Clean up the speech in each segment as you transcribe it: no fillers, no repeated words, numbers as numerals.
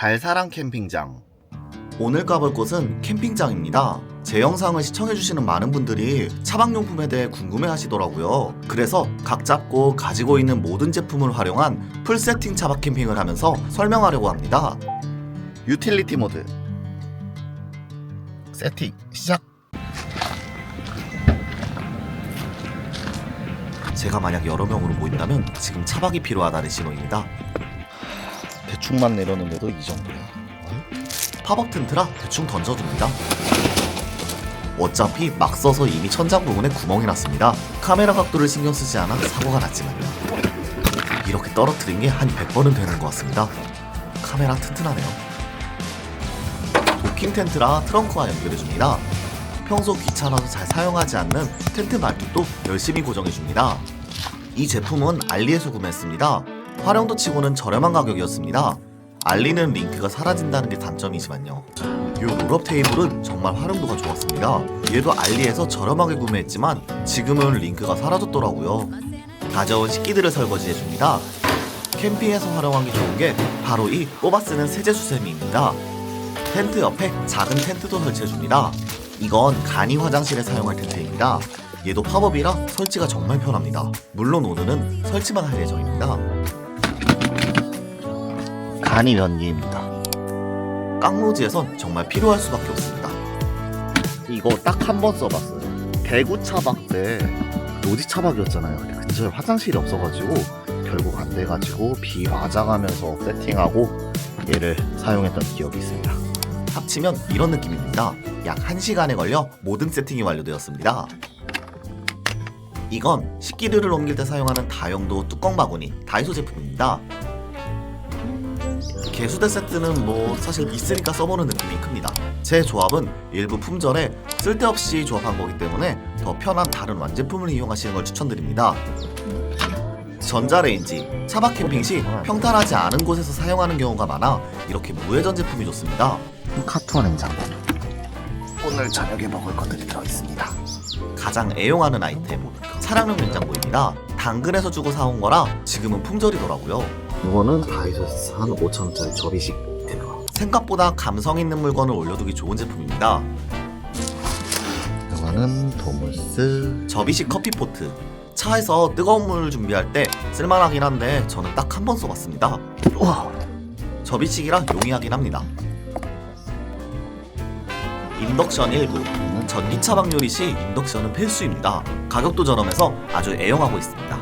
달사랑 캠핑장. 오늘 가볼 곳은 캠핑장입니다. 제 영상을 시청해주시는 많은 분들이 차박용품에 대해 궁금해하시더라고요. 그래서 각 잡고 가지고 있는 모든 제품을 활용한 풀세팅 차박 캠핑을 하면서 설명하려고 합니다. 유틸리티 모드 세팅 시작. 제가 만약 여러 명으로 모인다면 지금 차박이 필요하다는 신호입니다. 대충만 내렸는데도 이 정도야. 팝업 텐트라 대충 던져둡니다. 어차피 막 써서 이미 천장 부분에 구멍이 났습니다. 카메라 각도를 신경 쓰지 않아 사고가 났지만요. 이렇게 떨어뜨린 게 한 100번은 되는 것 같습니다. 카메라 튼튼하네요. 도킹 텐트라 트렁크와 연결해줍니다. 평소 귀찮아서 잘 사용하지 않는 텐트 말뚝도 열심히 고정해줍니다. 이 제품은 알리에서 구매했습니다. 활용도 치고는 저렴한 가격이었습니다. 알리는 링크가 사라진다는 게 단점이지만요. 이 롤업 테이블은 정말 활용도가 좋았습니다. 얘도 알리에서 저렴하게 구매했지만 지금은 링크가 사라졌더라고요. 가져온 식기들을 설거지해줍니다. 캠핑에서 활용하기 좋은 게 바로 이 뽑아쓰는 세제수세미입니다. 텐트 옆에 작은 텐트도 설치해줍니다. 이건 간이 화장실에 사용할 텐트입니다. 얘도 팝업이라 설치가 정말 편합니다. 물론 오늘은 설치만 할 예정입니다. 간이 변기입니다. 깡로지에선 정말 필요할 수밖에 없습니다. 이거 딱 한 번 써봤어요. 대구 차박 때 노지 차박이었잖아요. 근데 근처에 화장실이 없어가지고 결국 안 돼가지고 비 맞아가면서 세팅하고 얘를 사용했던 기억이 있습니다. 합치면 이런 느낌입니다. 약 1시간에 걸려 모든 세팅이 완료되었습니다. 이건 식기류를 옮길 때 사용하는 다용도 뚜껑 바구니 다이소 제품입니다. 개수대 세트는 뭐 사실 있으니까 써보는 느낌이 큽니다. 제 조합은 일부 품절에 쓸데없이 조합한 거기 때문에 더 편한 다른 완제품을 이용하시는 걸 추천드립니다. 전자레인지, 차박 캠핑 시 평탄하지 않은 곳에서 사용하는 경우가 많아 이렇게 무회전 제품이 좋습니다. 카토 냉장고. 오늘 저녁에 먹을 것들이 들어있습니다. 가장 애용하는 아이템, 차량용 냉장고입니다. 당근에서 주고 사온 거라 지금은 품절이더라고요. 이거는 다이소에서 한 5,000원짜리 접이식 들어. 생각보다 감성 있는 물건을 올려두기 좋은 제품입니다. 이거는 도물스. 접이식 커피포트. 차에서 뜨거운 물 준비할 때 쓸만하긴 한데 저는 딱 한 번 써봤습니다. 우와. 접이식이라 용이하긴 합니다. 인덕션 19. 전기 차박 요리 시 인덕션은 필수입니다. 가격도 저렴해서 아주 애용하고 있습니다.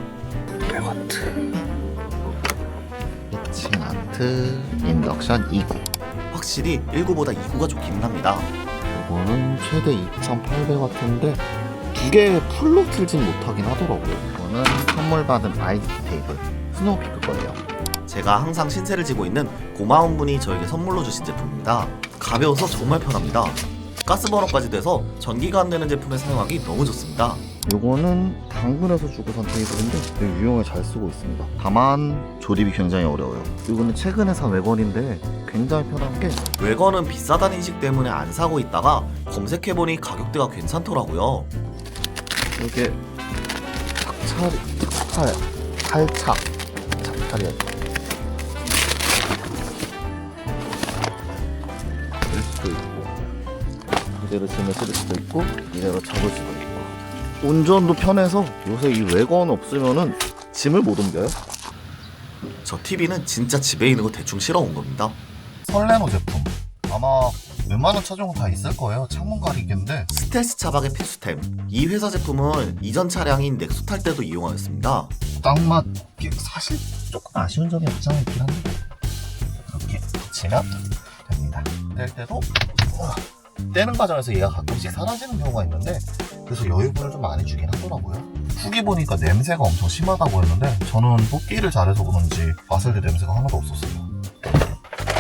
100W. 히칭아트 인덕션 2구. 확실히 19보다 2구가 좋기는 합니다. 이거는 최대 2800W인데 두 개 풀로 틀진 못하긴 하더라고요. 이거는 선물 받은 아이스 테이블 스노우피크 거예요. 제가 항상 신세를 지고 있는 고마운 분이 저에게 선물로 주신 제품입니다. 가벼워서 정말 편합니다. 가스버너까지 돼서 전기가 안 되는 제품에 사용하기 너무 좋습니다. 이거는 당근에서 주고 산 테이블인데 되게 유용하게 잘 쓰고 있습니다. 다만 조립이 굉장히 어려워요. 이거는 최근에 산 외건인데 굉장히 편한 게 외건은 비싸다는 인식 때문에 안 사고 있다가 검색해보니 가격대가 괜찮더라고요. 이게 작찰이야. 될 수도 있고 이대로 짐을 쓸 수도 있고 이대로 접을 수도 있고 운전도 편해서 요새 이 외건 없으면은 짐을 못 옮겨요. 저 TV는 진짜 집에 있는 거 대충 실어온 겁니다. 설레노 제품 아마 웬만한 차종은 다 있을 거예요. 창문 가리개인데 스텔스 차박의 필수템. 이 회사 제품은 이전 차량인 넥소 탈 때도 이용하였습니다. 딱 맞게 사실 조금 아쉬운 점이 없지 않아 있긴 한데 이렇게 붙이면 됩니다. 뗄 때도 떼는 과정에서 얘가 가끔씩 사라지는 경우가 있는데 그래서 여유분을 좀 많이 주긴 하더라고요. 후기 보니까 냄새가 엄청 심하다고 했는데 저는 뽑기를 잘해서 그런지 봤을 때 냄새가 하나도 없었어요.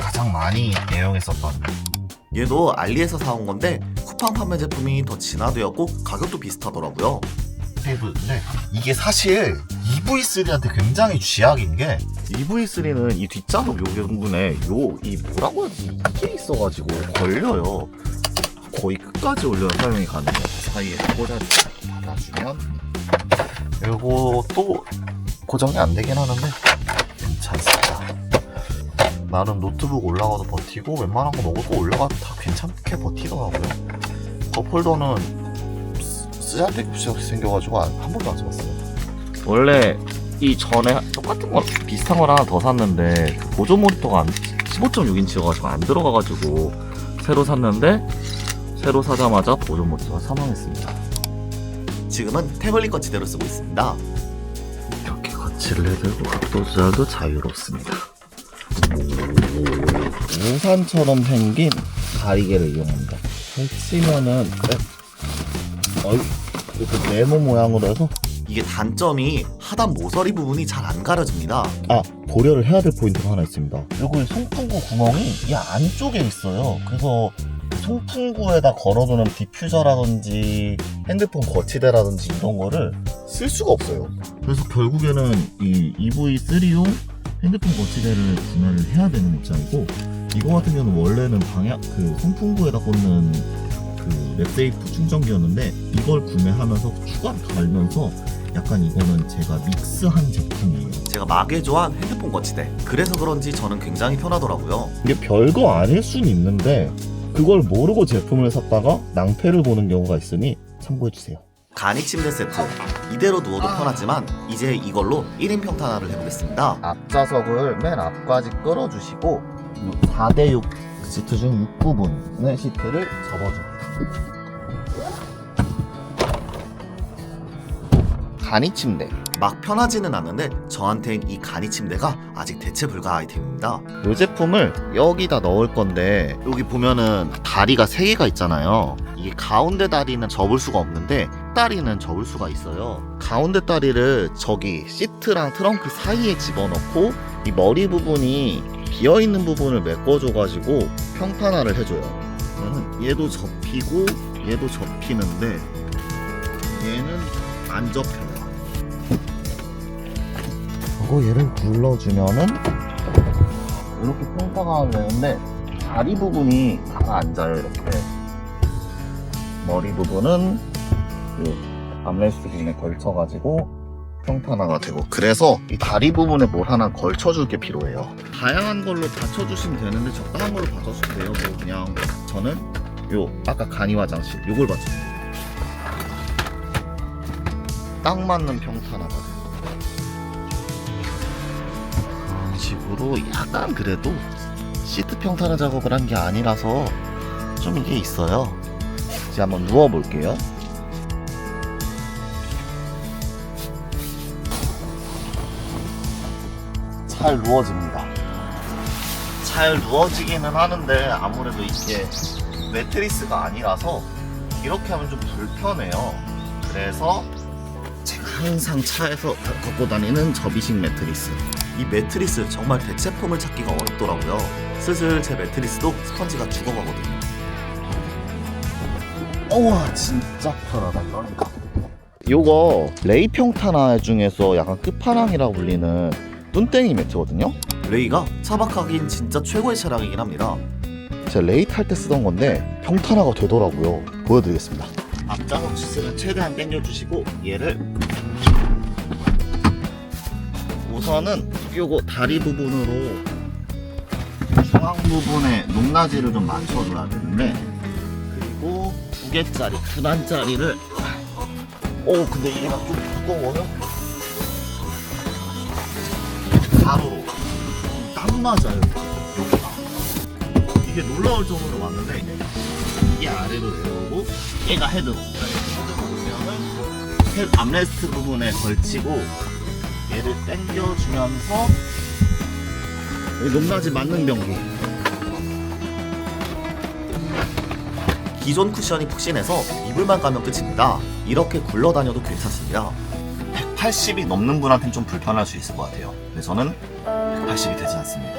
가장 많이 애용했었던 얘도 알리에서 사온 건데 쿠팡 판매 제품이 더 진화되었고 가격도 비슷하더라고요. 테이블인데 이게 사실 EV3한테 굉장히 쥐약인 게 EV3는 이 뒷좌석 요 부분에 이 뭐라고 해야 되지? 이게 있어가지고 걸려요. 거의 끝까지 올려 사용이 가능해요. 그 사이에 꽂아서 닫아주면 요거 또 고정이 안 되긴 하는데 괜찮습니다. 나름 노트북 올라가도 버티고 웬만한 거 먹고 올라가도 다 괜찮게 버티더라고요. 컵홀더는 쓰잘데기 없이 생겨가지고 한 번도 안 써봤어요. 원래 이 전에 똑같은 거 비슷한 걸 하나 더 샀는데 그 보조 모니터가 15.6인치여가지고 안 들어가가지고 새로 샀는데 새로 사자마자 보조 모니터가 사망했습니다. 지금은 태블릿 거치대로 쓰고 있습니다. 이렇게 거치를 해들고 각도 조절도 자유롭습니다. 우산처럼 생긴 가리개를 이용합니다. 설치면은 이렇게 네모 모양으로 해서 이게 단점이 하단 모서리 부분이 잘 안 가려집니다. 고려를 해야 될 포인트가 하나 있습니다. 여기 송풍구 구멍이 이 안쪽에 있어요. 그래서 송풍구에다 걸어두는 디퓨저라든지 핸드폰 거치대라든지 이런 거를 쓸 수가 없어요. 그래서 결국에는 이 EV3용 핸드폰 거치대를 구매를 해야 되는 입장이고, 이거 같은 경우는 원래는 송풍구에다 꽂는 그 랩세이프 충전기였는데 이걸 구매하면서 추가로 달면서 약간 이거는 제가 믹스한 제품이에요. 제가 마개조한 핸드폰 거치대. 그래서 그런지 저는 굉장히 편하더라고요. 이게 별거 아닐 수는 있는데 그걸 모르고 제품을 샀다가 낭패를 보는 경우가 있으니 참고해주세요. 간이 침대 세트. 이대로 누워도 편하지만 이제 이걸로 1인 평탄화를 해보겠습니다. 앞좌석을 맨 앞까지 끌어주시고 4대6 시트 중 6부분의 시트를 접어줍니다. 간이 침대. 막 편하지는 않는데 저한텐 이 간이 침대가 아직 대체 불가 아이템입니다. 이 제품을 여기다 넣을 건데 여기 보면은 다리가 3개가 있잖아요. 이게 가운데 다리는 접을 수가 없는데 다리는 접을 수가 있어요. 가운데 다리를 저기 시트랑 트렁크 사이에 집어넣고 이 머리 부분이 비어있는 부분을 메꿔줘가지고 평탄화를 해줘요. 그러면 얘도 접히고 얘도 접히는데 얘는 안 접혀요. 그리고 얘를 눌러주면은 이렇게 평탄화가 되는데 다리 부분이 다 앉아요. 이렇게 머리 부분은 이 암레스트 부분에 걸쳐가지고 평탄화가 되고, 그래서 이 다리 부분에 뭘 하나 걸쳐줄 게 필요해요. 다양한 걸로 받쳐주시면 되는데 적당한 걸로 받쳐주시면 돼요. 뭐 그냥 저는 요 아까 간이 화장실 요걸 받쳐줄게요. 딱 맞는 평탄화가 돼요. 그런 식으로 약간 그래도 시트 평탄화 작업을 한 게 아니라서 좀 이게 있어요. 이제 한번 누워볼게요. 잘 누워집니다. 잘 누워지기는 하는데 아무래도 이게 매트리스가 아니라서 이렇게 하면 좀 불편해요. 그래서 제가 항상 차에서 갖고 다니는 접이식 매트리스. 이 매트리스 정말 대체품을 찾기가 어렵더라고요. 슬슬 제 매트리스도 스펀지가 죽어가거든요. 우와 진짜 편하다. 그러니까 요거 레이 평탄화 중에서 약간 끝판왕이라고 불리는 뚠땡이 매트거든요. 레이가 차박하기엔 진짜 최고의 차량이긴 합니다. 제가 레이 탈 때 쓰던 건데 평탄화가 되더라고요. 보여드리겠습니다. 앞좌석 시트는 최대한 당겨주시고 얘를 우선은 요거 다리 부분으로 중앙 부분에 높낮이를 좀 맞춰줘야 되는데, 그리고 2개짜리 그단짜리를 근데 얘가 좀 무거워요. 가로로 딱 맞아요. 여기가 이게 놀라울 정도로 왔는데 이게 아래로 내려오고 얘가 헤드로 오면은 암레스트 부분에 걸치고 얘를 당겨주면서 여기 높낮이 맞는 병기. 기존 쿠션이 푹신해서 이불만 까면 끝입니다. 이렇게 굴러다녀도 괜찮습니다. 180이 넘는 분한테는 좀 불편할 수 있을 것 같아요. 근데 저는 180이 되지 않습니다.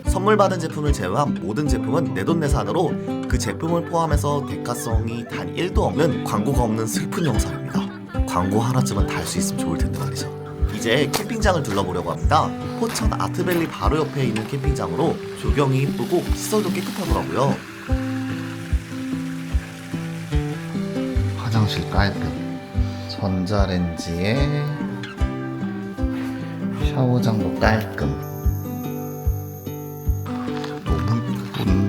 선물 받은 제품을 제외한 모든 제품은 내돈내산으로 그 제품을 포함해서 대가성이 단 1도 없는 광고가 없는 슬픈 영상입니다. 광고 하나쯤은 달 수 있으면 좋을 텐데 말이죠. 이제 캠핑장을 둘러보려고 합니다. 포천 아트밸리 바로 옆에 있는 캠핑장으로 조경이 이쁘고 시설도 깨끗하더라고요. 화장실 깔끔. 전자레인지에 샤워장도 깔끔.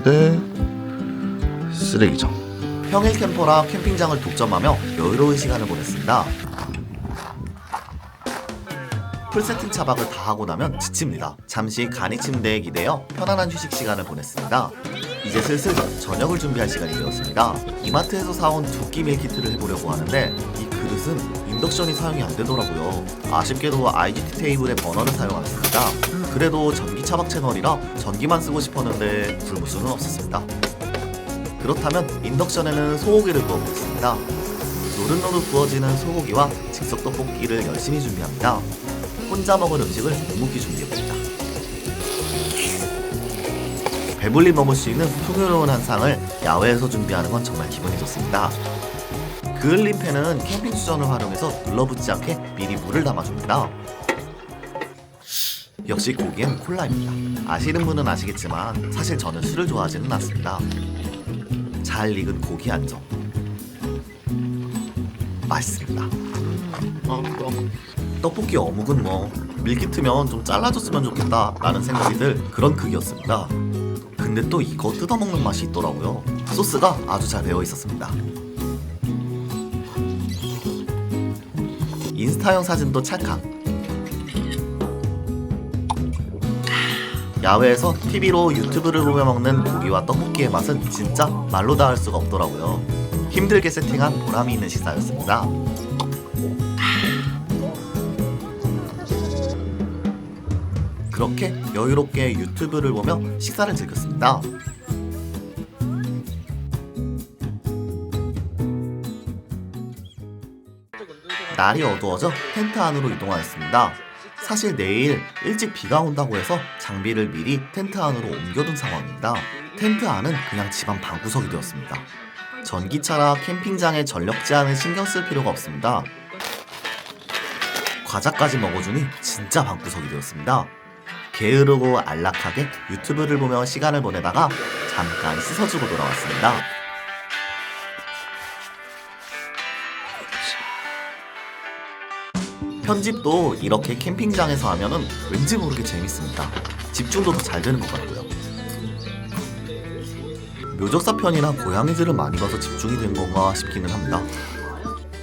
있는데 쓰레기장. 평일 캠퍼라 캠핑장을 독점하며 여유로운 시간을 보냈습니다. 풀세팅 차박을 다 하고 나면 지칩니다. 잠시 간이 침대에 기대어 편안한 휴식 시간을 보냈습니다. 이제 슬슬 저녁을 준비할 시간이 되었습니다. 이마트에서 사온 두끼 밀키트를 해보려고 하는데 이 그릇은 인덕션이 사용이 안 되더라고요. 아쉽게도 IGT 테이블의 버너를 사용했습니다. 그래도 전기 차박 채널이라 전기만 쓰고 싶었는데 불무수는 없었습니다. 그렇다면 인덕션에는 소고기를 구워보겠습니다. 노릇노릇 구워지는 소고기와 즉석 떡볶이를 열심히 준비합니다. 혼자 먹을 음식을 묵묵히 준비해봅니다. 배불리 먹을 수 있는 풍요로운 한상을 야외에서 준비하는 건 정말 기분이 좋습니다. 그을림팬은 캠핑 수전을 활용해서 눌러붙지 않게 미리 물을 담아줍니다. 역시 고기엔 콜라입니다. 아시는 분은 아시겠지만 사실 저는 술을 좋아하지는 않습니다. 잘 익은 고기 안정 맛있습니다. 떡볶이 어묵은 뭐 밀키트면 좀 잘라줬으면 좋겠다 라는 생각이 들 그런 크기였습니다. 근데 또 이거 뜯어먹는 맛이 있더라고요. 소스가 아주 잘 배어 있었습니다. 인스타용 사진도 찰칵. 야외에서 TV로 유튜브를 보며 먹는 고기와 떡볶이의 맛은 진짜 말로 다 할 수가 없더라고요. 힘들게 세팅한 보람이 있는 식사였습니다. 그렇게 여유롭게 유튜브를 보며 식사를 즐겼습니다. 날이 어두워져 텐트 안으로 이동하였습니다. 사실 내일 일찍 비가 온다고 해서 장비를 미리 텐트 안으로 옮겨둔 상황입니다. 텐트 안은 그냥 집안 방구석이 되었습니다. 전기차라 캠핑장에 전력 제한을 신경 쓸 필요가 없습니다. 과자까지 먹어주니 진짜 방구석이 되었습니다. 게으르고 안락하게 유튜브를 보며 시간을 보내다가 잠깐 씻어주고 돌아왔습니다. 편집도 이렇게 캠핑장에서 하면은 왠지 모르게 재밌습니다. 집중도 더 잘 되는 것 같고요. 묘적사 편이나 고양이들을 많이 봐서 집중이 된 건가 싶기는 합니다.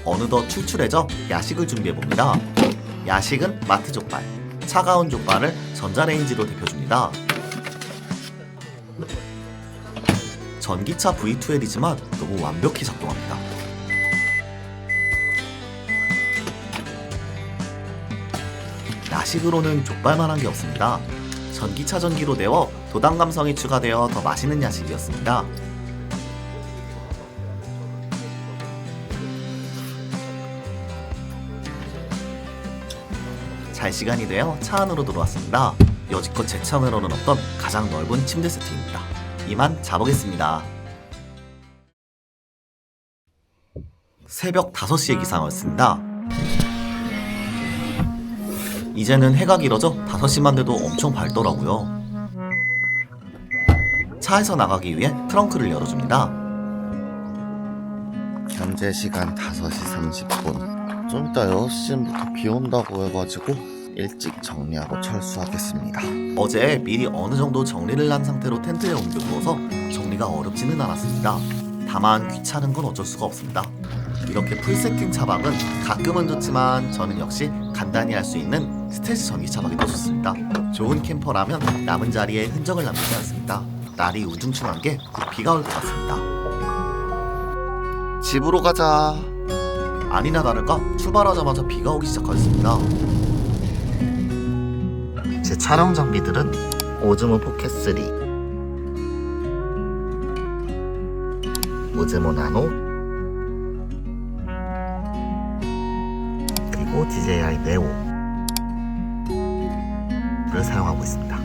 어느덧 출출해져 야식을 준비해봅니다. 야식은 마트 족발. 차가운 족발을 전자레인지로 데펴줍니다. 전기차 V2L이지만 너무 완벽히 작동합니다. 야식으로는 족발만한 게 없습니다. 전기차 전기로 데워 도당 감성이 추가되어 더 맛있는 야식이었습니다. 잘 시간이 되어 차 안으로 들어왔습니다. 여지껏 제 차으로는 없던 가장 넓은 침대 세팅입니다. 이만 자보겠습니다. 새벽 5시에 기상하였습니다. 이제는 해가 길어져 5시만 돼도 엄청 밝더라고요. 차에서 나가기 위해 트렁크를 열어줍니다. 현재 시간 5시 30분. 좀 이따 6시쯤부터 비 온다고 해가지고 일찍 정리하고 철수하겠습니다. 어제 미리 어느 정도 정리를 한 상태로 텐트에 옮겨두어서 정리가 어렵지는 않았습니다. 다만 귀찮은 건 어쩔 수가 없습니다. 이렇게 풀세팅 차박은 가끔은 좋지만 저는 역시 간단히 할 수 있는 스텔스 전기 차박이 더 좋습니다. 좋은 캠퍼라면 남은 자리에 흔적을 남기지 않습니다. 날이 우중충한 게 곧 비가 올 것 같습니다. 집으로 가자. 아니나 다를까 출발하자마자 비가 오기 시작하였습니다. 제 촬영 장비들은 오즈모 포켓 3, 오즈모 나노, 그리고 DJI 네오를 사용하고 있습니다.